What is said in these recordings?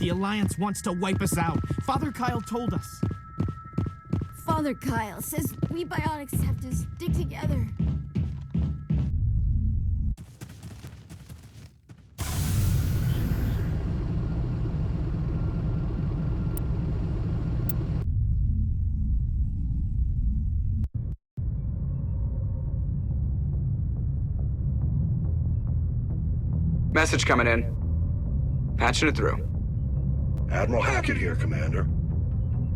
The Alliance wants to wipe us out. Father Kyle told us. Father Kyle says we biotics have to stick together. Message coming in. Patching it through. Admiral Hackett here, Commander.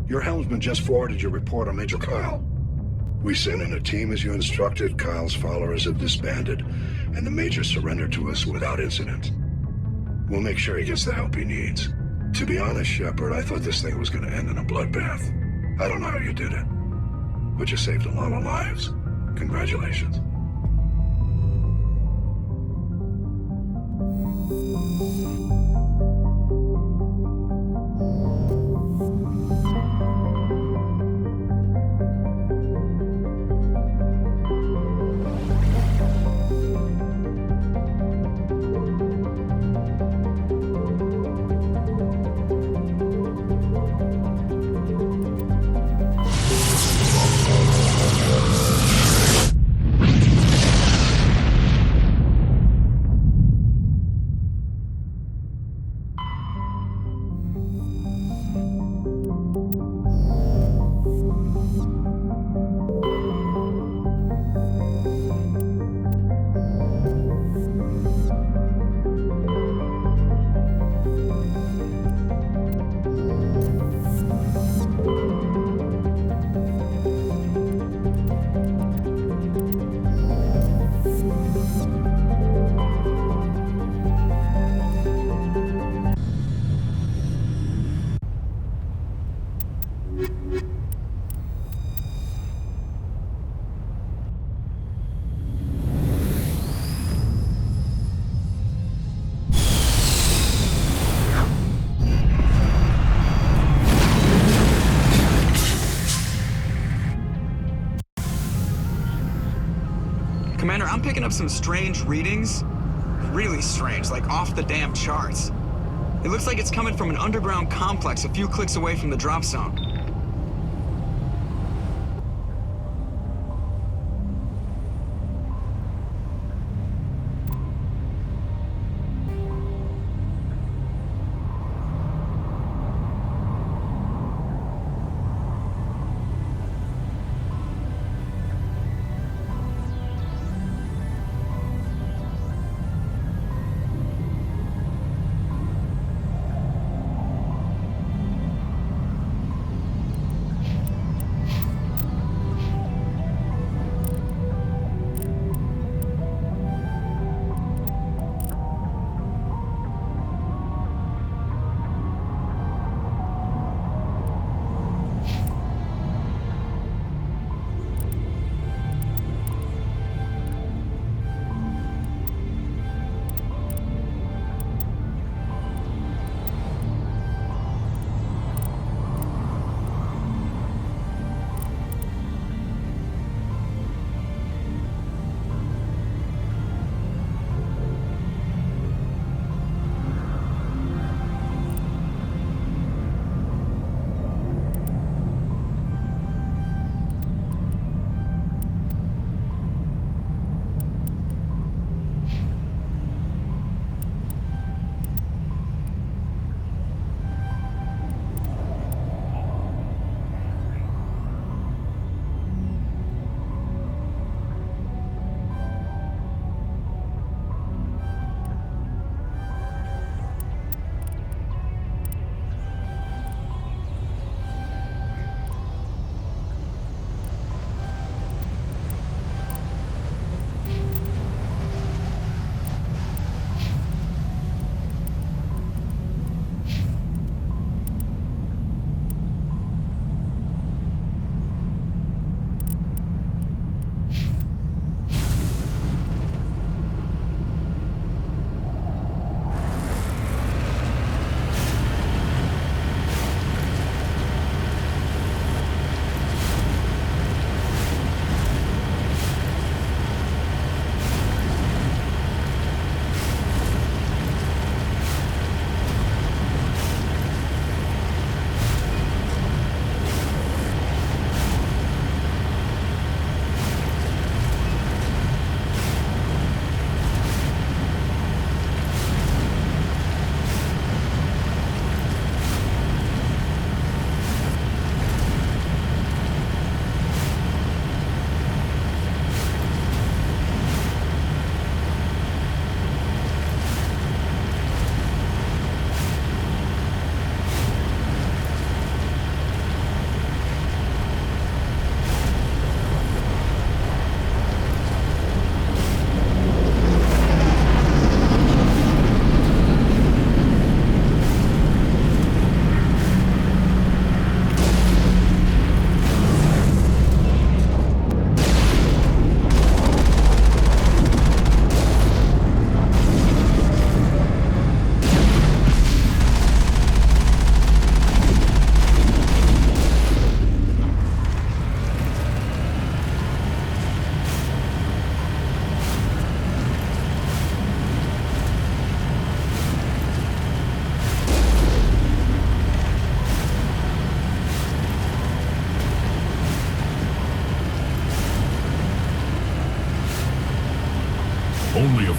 Your helmsman just forwarded your report on Major Kyle. We sent in a team as you instructed. Kyle's followers have disbanded, and the Major surrendered to us without incident. We'll make sure he gets the help he needs. To be honest, Shepard, I thought this thing was going to end in a bloodbath. I don't know how you did it, but you saved a lot of lives. Congratulations. Commander, I'm picking up some strange readings. Really strange, like off the damn charts. It looks like it's coming from an underground complex a few clicks away from the drop zone.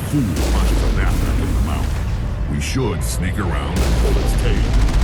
fool punches a knapsack in the mouth. We should sneak around and pull its tail.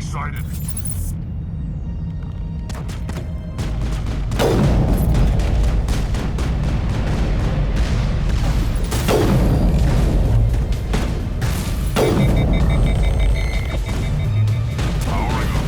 Enemy sighted. Powering up.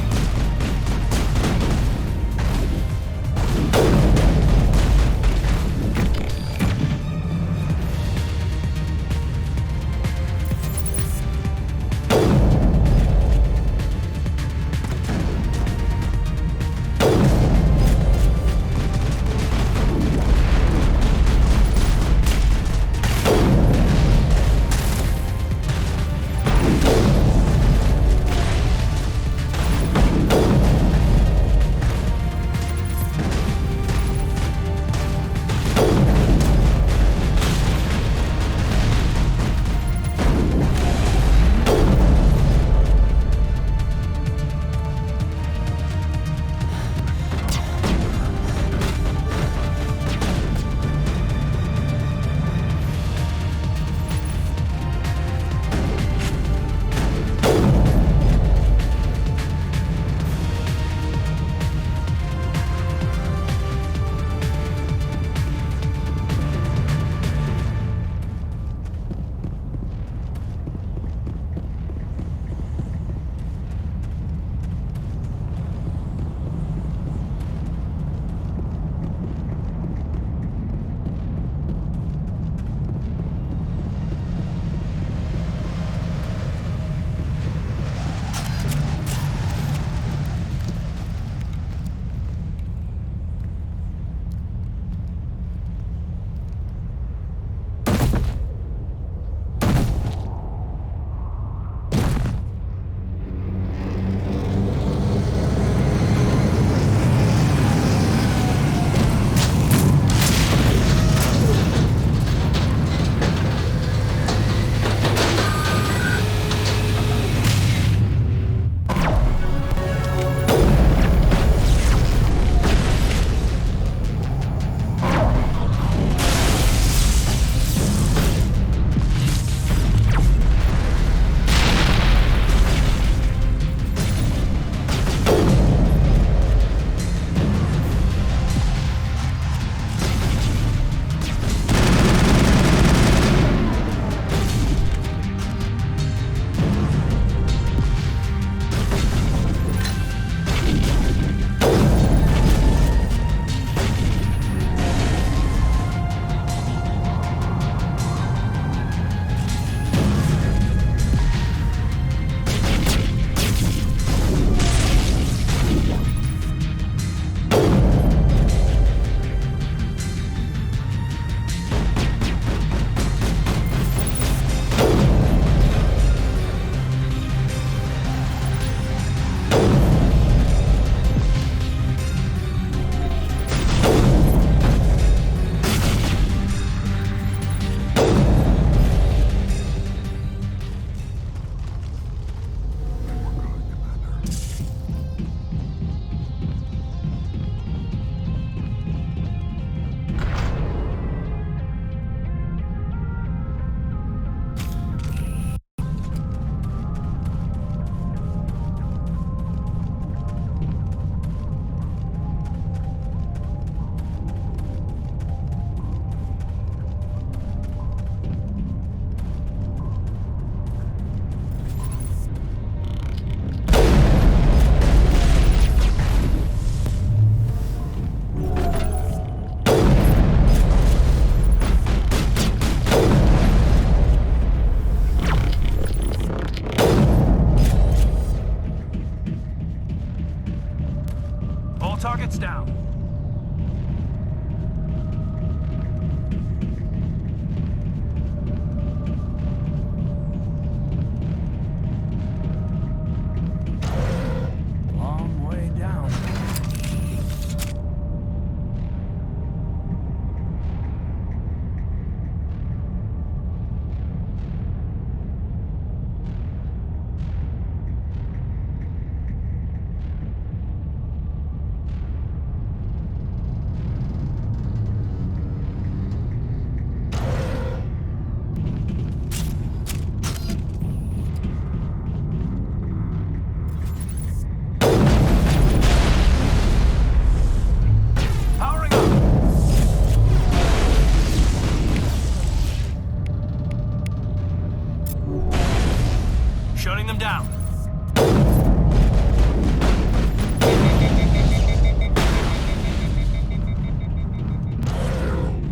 Shutting them down.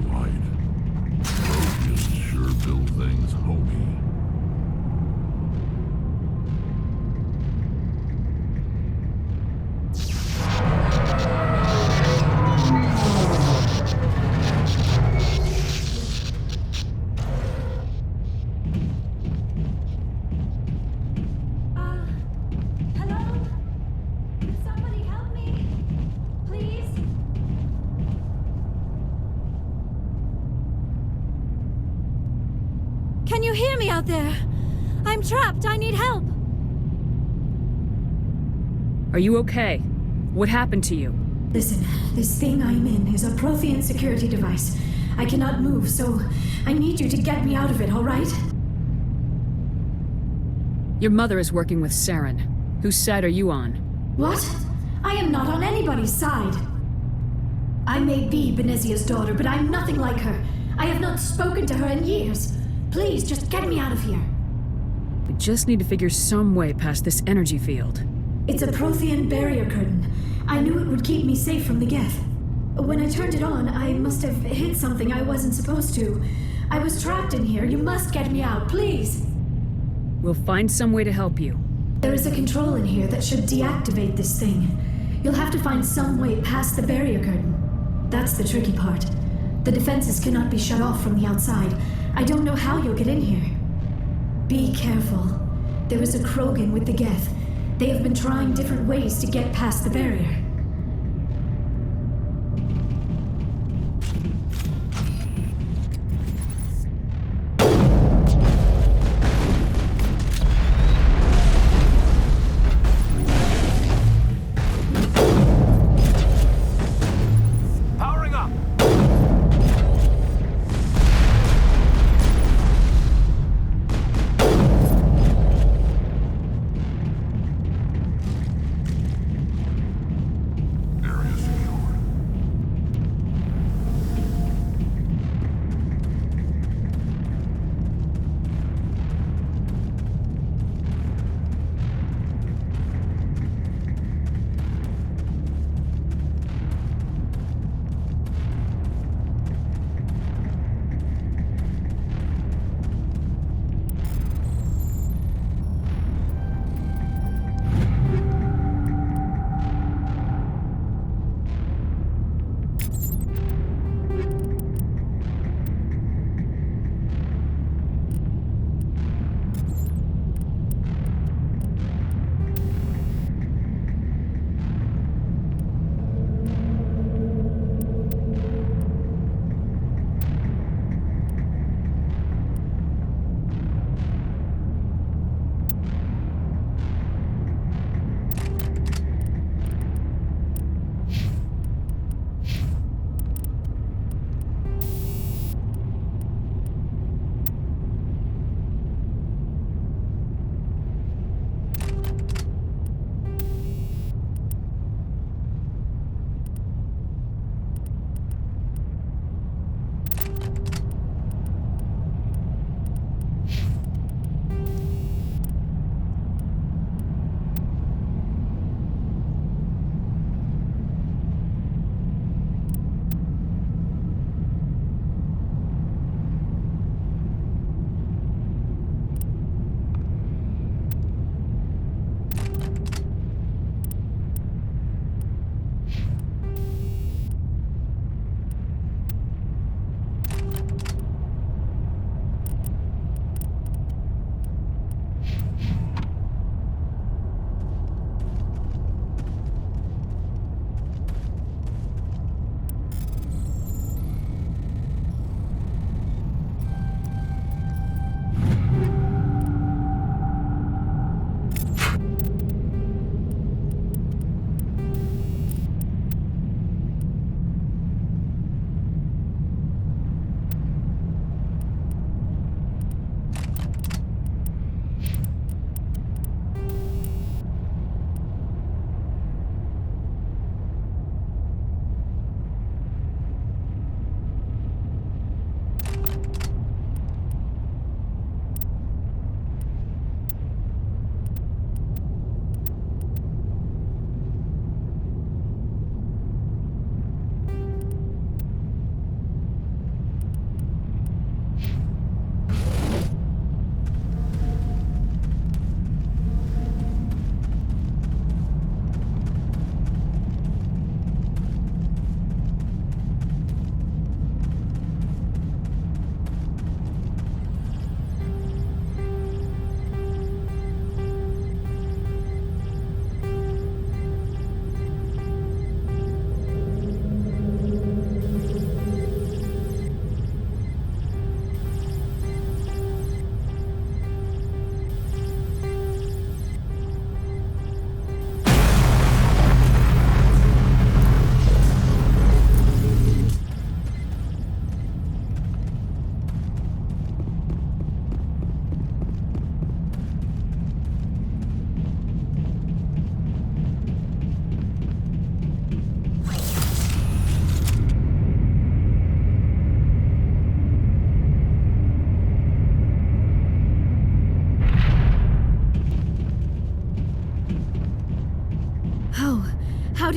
Right. Proteus sure build things homey. Hello? Can somebody help me? Please? Can you hear me out there? I'm trapped. I need help. Are you okay? What happened to you? Listen, this thing I'm in is a Prothean security device. I cannot move, so I need you to get me out of it, all right? Your mother is working with Saren. Whose side are you on? What? I am not on anybody's side. I may be Benezia's daughter, but I'm nothing like her. I have not spoken to her in years. Please, just get me out of here. We just need to figure some way past this energy field. It's a Prothean barrier curtain. I knew it would keep me safe from the Geth. When I turned it on, I must have hit something I wasn't supposed to. I was trapped in here. You must get me out, please. We'll find some way to help you. There is a control in here that should deactivate this thing. You'll have to find some way past the barrier curtain. That's the tricky part. The defenses cannot be shut off from the outside. I don't know how you'll get in here. Be careful. There is a Krogan with the Geth. They have been trying different ways to get past the barrier. Powering up.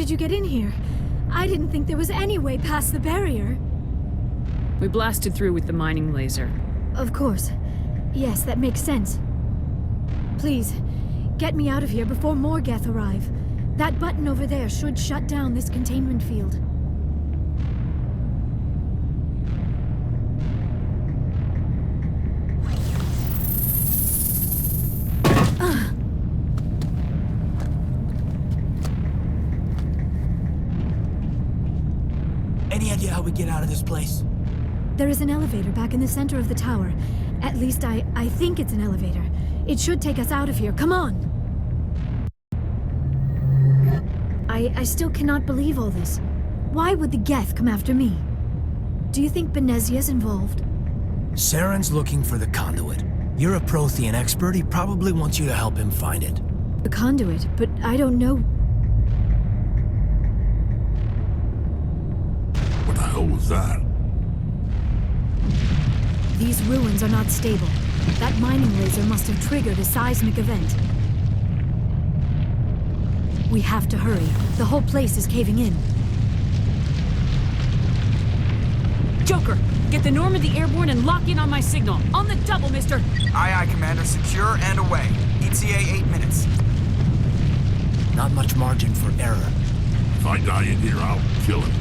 did you get in here? I didn't think there was any way past the barrier. We blasted through with the mining laser. Of course. Yes, that makes sense. Please, get me out of here before more Geth arrive. That button over there should shut down this containment field. Any idea how we get out of this place? There is an elevator back in the center of the tower. At least I think it's an elevator. It should take us out of here. Come on! I still cannot believe all this. Why would the Geth come after me? Do you think Benezia's involved? Saren's looking for the conduit. You're a Prothean expert. He probably wants you to help him find it. The conduit, but I don't know. What the hell was that? These ruins are not stable. That mining laser must have triggered a seismic event. We have to hurry. The whole place is caving in. Joker, get the Normandy airborne and lock in on my signal. On the double, mister! Aye, aye, Commander. Secure and away. ETA 8 minutes. Not much margin for error. If I die in here, I'll kill him.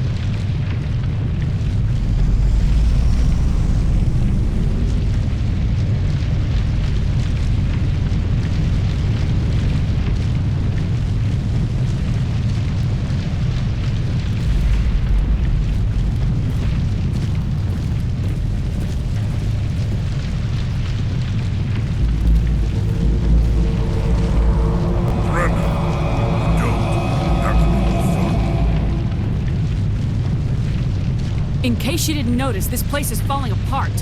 In case you didn't notice, this place is falling apart.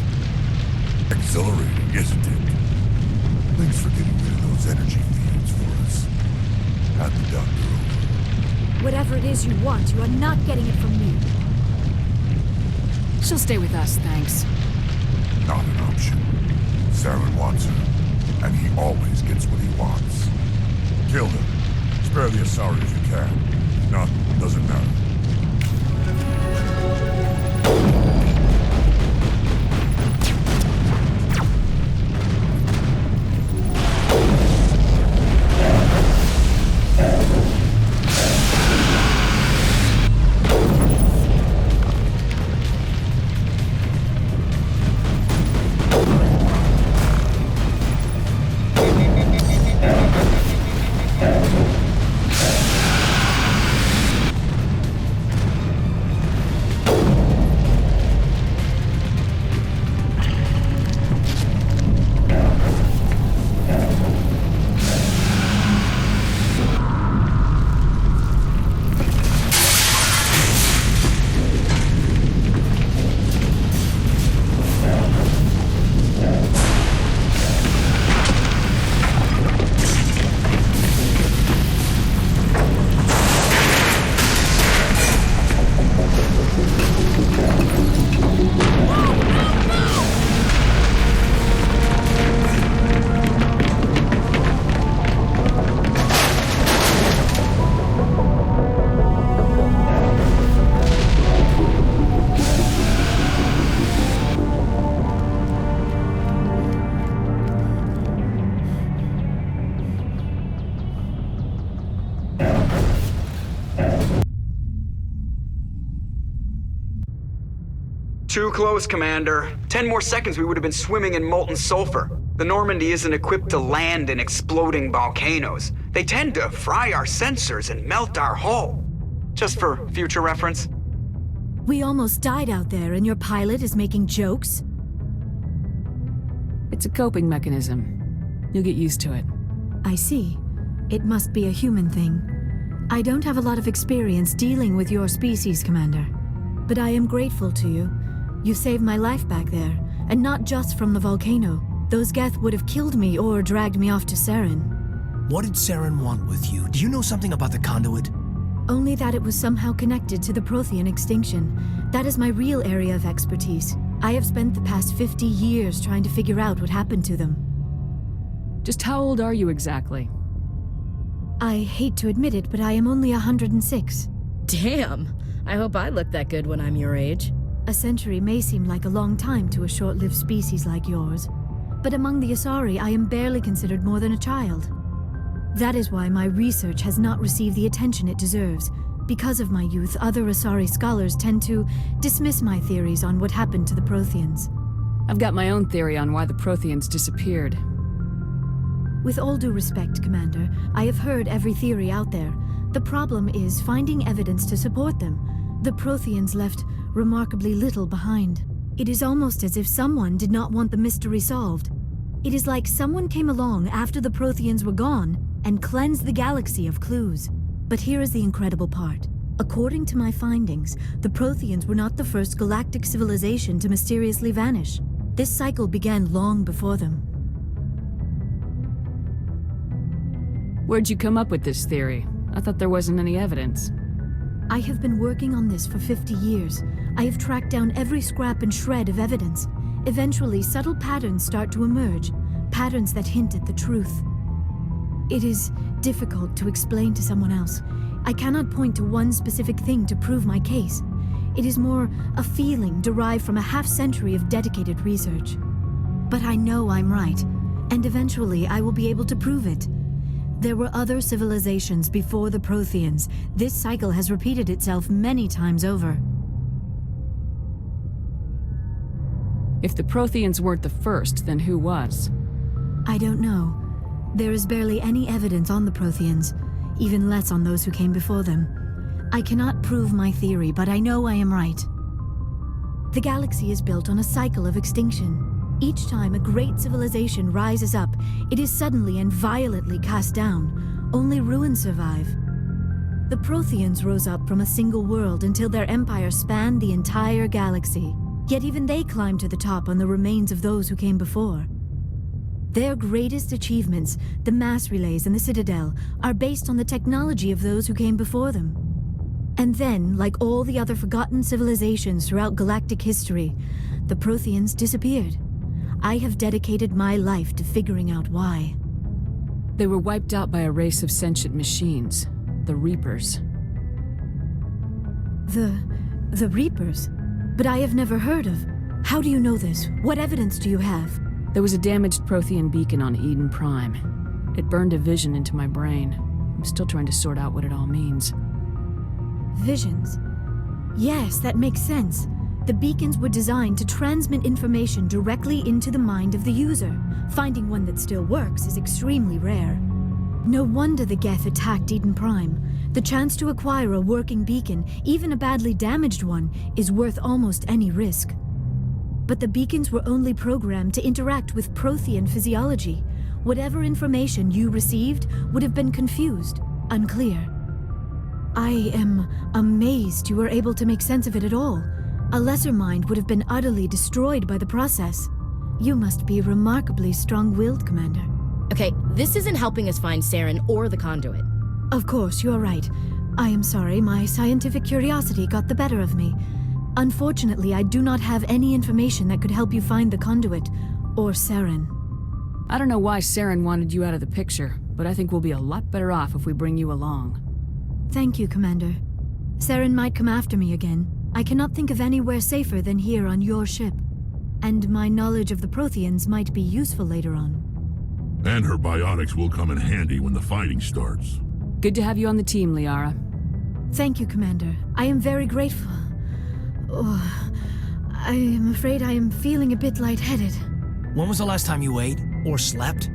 Exhilarating, isn't it? Thanks for getting rid of those energy fields for us. Had the doctor over. Whatever it is you want, you are not getting it from me. She'll stay with us, thanks. Not an option. Saren wants her, and he always gets what he wants. Kill him. Spare the Asari if you can. If not, doesn't matter. Too close, Commander. 10 more seconds we would have been swimming in molten sulfur. The Normandy isn't equipped to land in exploding volcanoes. They tend to fry our sensors and melt our hull. Just for future reference. We almost died out there, and your pilot is making jokes? It's a coping mechanism. You'll get used to it. I see. It must be a human thing. I don't have a lot of experience dealing with your species, Commander. But I am grateful to you. You saved my life back there, and not just from the volcano. Those Geth would have killed me or dragged me off to Saren. What did Saren want with you? Do you know something about the conduit? Only that it was somehow connected to the Prothean extinction. That is my real area of expertise. I have spent the past 50 years trying to figure out what happened to them. Just how old are you exactly? I hate to admit it, but I am only 106. Damn! I hope I look that good when I'm your age. A century may seem like a long time to a short-lived species like yours, but among the Asari, I am barely considered more than a child. That is why my research has not received the attention it deserves. Because of my youth, other Asari scholars tend to dismiss my theories on what happened to the Protheans. I've got my own theory on why the Protheans disappeared. With all due respect, Commander, I have heard every theory out there. The problem is finding evidence to support them. The Protheans left remarkably little behind. It is almost as if someone did not want the mystery solved. It is like someone came along after the Protheans were gone and cleansed the galaxy of clues. But here is the incredible part. According to my findings, the Protheans were not the first galactic civilization to mysteriously vanish. This cycle began long before them. Where'd you come up with this theory? I thought there wasn't any evidence. I have been working on this for 50 years. I have tracked down every scrap and shred of evidence. Eventually, subtle patterns start to emerge, patterns that hint at the truth. It is difficult to explain to someone else. I cannot point to one specific thing to prove my case. It is more a feeling derived from a half-century of dedicated research. But I know I'm right, and eventually I will be able to prove it. There were other civilizations before the Protheans. This cycle has repeated itself many times over. If the Protheans weren't the first, then who was? I don't know. There is barely any evidence on the Protheans, even less on those who came before them. I cannot prove my theory, but I know I am right. The galaxy is built on a cycle of extinction. Each time a great civilization rises up, it is suddenly and violently cast down. Only ruins survive. The Protheans rose up from a single world until their empire spanned the entire galaxy. Yet even they climbed to the top on the remains of those who came before. Their greatest achievements, the mass relays and the Citadel, are based on the technology of those who came before them. And then, like all the other forgotten civilizations throughout galactic history, the Protheans disappeared. I have dedicated my life to figuring out why. They were wiped out by a race of sentient machines, the Reapers. The Reapers? But I have never heard of. How do you know this? What evidence do you have? There was a damaged Prothean beacon on Eden Prime. It burned a vision into my brain. I'm still trying to sort out what it all means. Visions? Yes, that makes sense. The beacons were designed to transmit information directly into the mind of the user. Finding one that still works is extremely rare. No wonder the Geth attacked Eden Prime. The chance to acquire a working beacon, even a badly damaged one, is worth almost any risk. But the beacons were only programmed to interact with Prothean physiology. Whatever information you received would have been confused, unclear. I am amazed you were able to make sense of it at all. A lesser mind would have been utterly destroyed by the process. You must be remarkably strong-willed, Commander. Okay, this isn't helping us find Saren or the conduit. Of course, you are right. I am sorry, my scientific curiosity got the better of me. Unfortunately, I do not have any information that could help you find the conduit, or Saren. I don't know why Saren wanted you out of the picture, but I think we'll be a lot better off if we bring you along. Thank you, Commander. Saren might come after me again. I cannot think of anywhere safer than here on your ship. And my knowledge of the Protheans might be useful later on. And her biotics will come in handy when the fighting starts. Good to have you on the team, Liara. Thank you, Commander. I am very grateful. Oh, I am afraid I am feeling a bit lightheaded. When was the last time you ate or slept?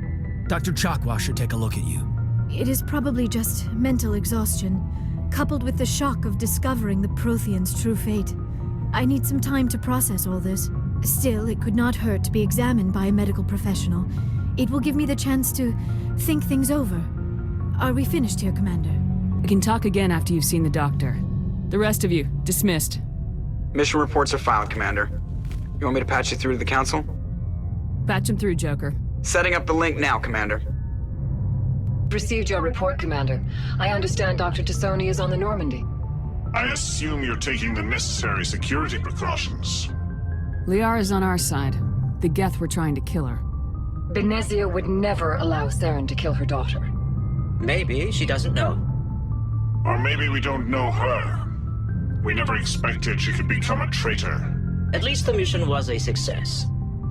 Dr. Chakwa should take a look at you. It is probably just mental exhaustion, coupled with the shock of discovering the Protheans' true fate. I need some time to process all this. Still, it could not hurt to be examined by a medical professional. It will give me the chance to think things over. Are we finished here, Commander? We can talk again after you've seen the doctor. The rest of you, dismissed. Mission reports are filed, Commander. You want me to patch you through to the Council? Patch him through, Joker. Setting up the link now, Commander. Received your report, Commander. I understand Dr. Tassoni is on the Normandy. I assume you're taking the necessary security precautions. Liara's on our side. The Geth were trying to kill her. Benezia would never allow Saren to kill her daughter. Maybe she doesn't know. Or maybe we don't know her. We never expected she could become a traitor. At least the mission was a success.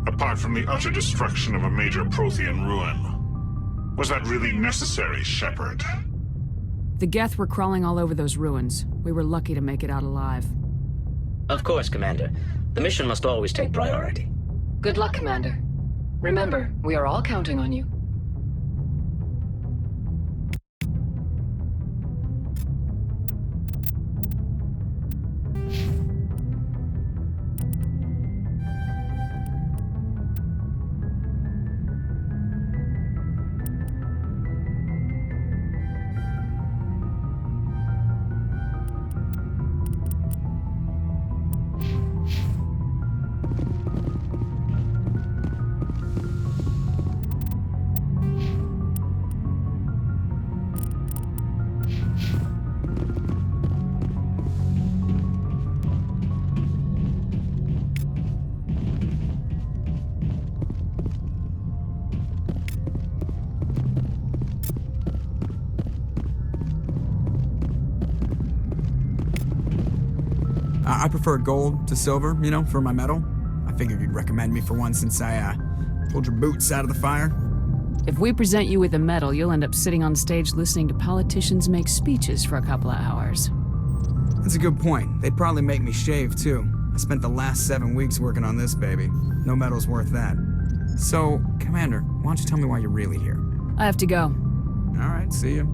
Apart from the utter destruction of a major Prothean ruin. Was that really necessary, Shepard? The Geth were crawling all over those ruins. We were lucky to make it out alive. Of course, Commander. The mission must always take priority. Good luck, Commander. Remember, we are all counting on you. I prefer gold to silver, you know, for my medal. I figured you'd recommend me for one since I, pulled your boots out of the fire. If we present you with a medal, you'll end up sitting on stage listening to politicians make speeches for a couple of hours. That's a good point. They'd probably make me shave, too. I spent the last 7 weeks working on this baby. No medal's worth that. So, Commander, why don't you tell me why you're really here? I have to go. All right, see you.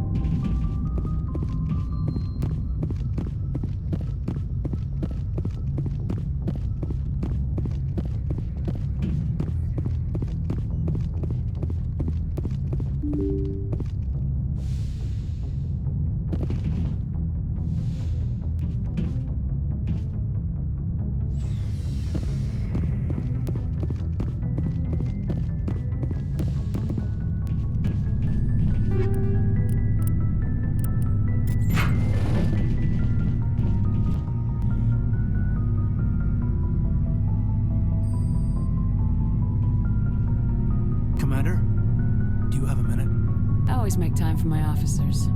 Commander, do you have a minute? I always make time for my officers.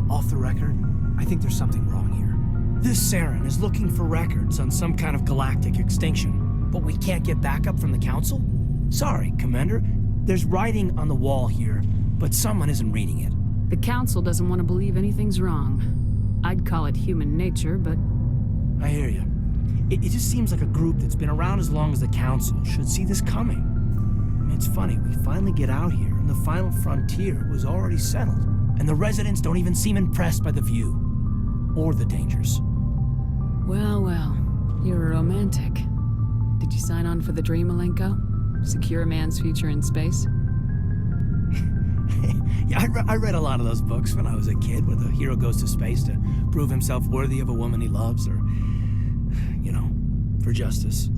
Off the record, I think there's something wrong here. This Saren is looking for records on some kind of galactic extinction, but we can't get backup from the Council? Sorry, Commander. There's writing on the wall here, but someone isn't reading it. The Council doesn't want to believe anything's wrong. I'd call it human nature, but... I hear you. It just seems like a group that's been around as long as the Council should see this coming. It's funny, we finally get out here, and the final frontier was already settled. And the residents don't even seem impressed by the view. Or the dangers. Well, well. You're a romantic. Did you sign on for the dream, Malenko? Secure a man's future in space? Yeah, I read a lot of those books when I was a kid, where the hero goes to space to prove himself worthy of a woman he loves, or, you know, for justice.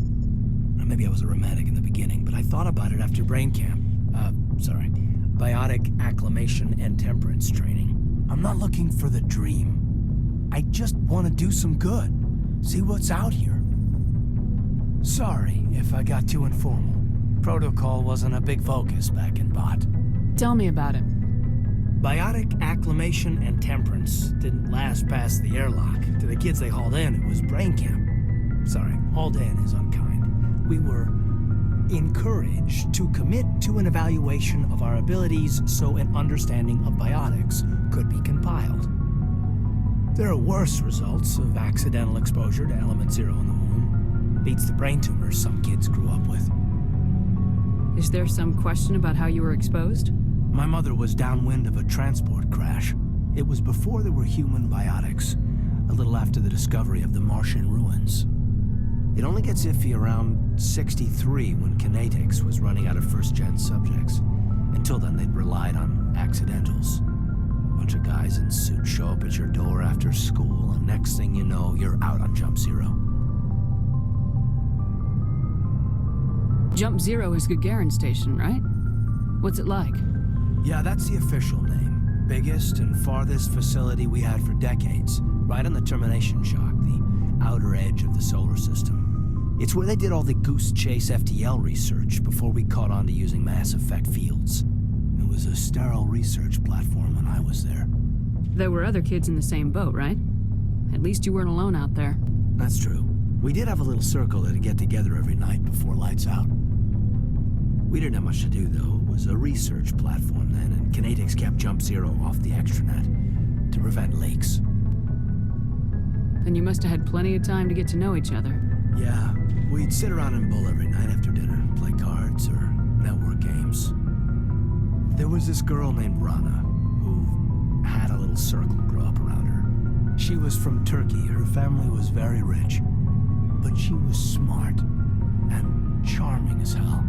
Maybe I was a romantic in the beginning, but I thought about it after brain camp. Biotic acclimation and temperance training. I'm not looking for the dream. I just want to do some good. See what's out here. Sorry if I got too informal. Protocol wasn't a big focus back in Bot. Tell me about it. Biotic acclimation and temperance didn't last past the airlock. To the kids they hauled in, it was brain camp. Sorry, hauled in is unkind. We were encouraged to commit to an evaluation of our abilities so an understanding of biotics could be compiled. There are worse results of accidental exposure to Element Zero in the womb. Beats the brain tumors some kids grew up with. Is there some question about how you were exposed? My mother was downwind of a transport crash. It was before there were human biotics, a little after the discovery of the Martian ruins. It only gets iffy around 63 when Kinetics was running out of first-gen subjects. Until then, they'd relied on accidentals. A bunch of guys in suits show up at your door after school, and next thing you know, you're out on Jump Zero. Jump Zero is Gagarin Station, right? What's it like? Yeah, that's the official name. Biggest and farthest facility we had for decades. Right on the termination shock, the outer edge of the solar system. It's where they did all the Goose Chase FTL research before we caught on to using mass effect fields. It was a sterile research platform when I was there. There were other kids in the same boat, right? At least you weren't alone out there. That's true. We did have a little circle that'd get together every night before lights out. We didn't have much to do, though. It was a research platform then, and Kinetics kept Jump Zero off the extranet to prevent leaks. Then you must have had plenty of time to get to know each other. Yeah, we'd sit around and bull every night after dinner, play cards or network games. There was this girl named Rana, who had a little circle grow up around her. She was from Turkey. Her family was very rich. But she was smart and charming as hell.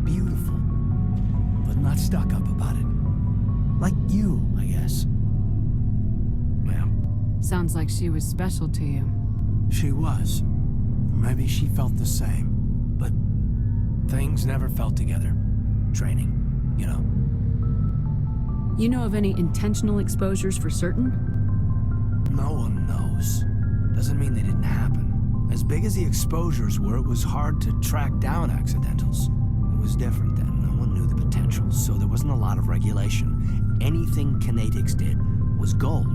Beautiful, but not stuck up about it. Like you, I guess. Ma'am. Sounds like she was special to you. She was. Maybe she felt the same. But things never felt together. Training, you know. You know of any intentional exposures for certain? No one knows. Doesn't mean they didn't happen. As big as the exposures were, it was hard to track down accidentals. It was different then. No one knew the potential, so there wasn't a lot of regulation. Anything Kinetics did was gold.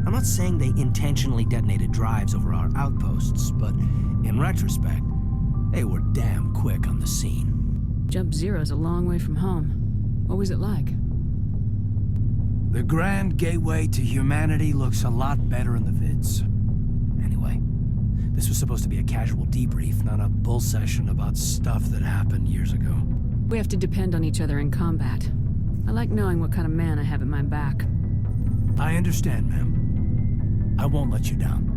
I'm not saying they intentionally detonated drives over our outposts, but in retrospect, they were damn quick on the scene. Jump Zero's a long way from home. What was it like? The grand gateway to humanity looks a lot better in the vids. Anyway, this was supposed to be a casual debrief, not a bull session about stuff that happened years ago. We have to depend on each other in combat. I like knowing what kind of man I have at my back. I understand, ma'am. I won't let you down.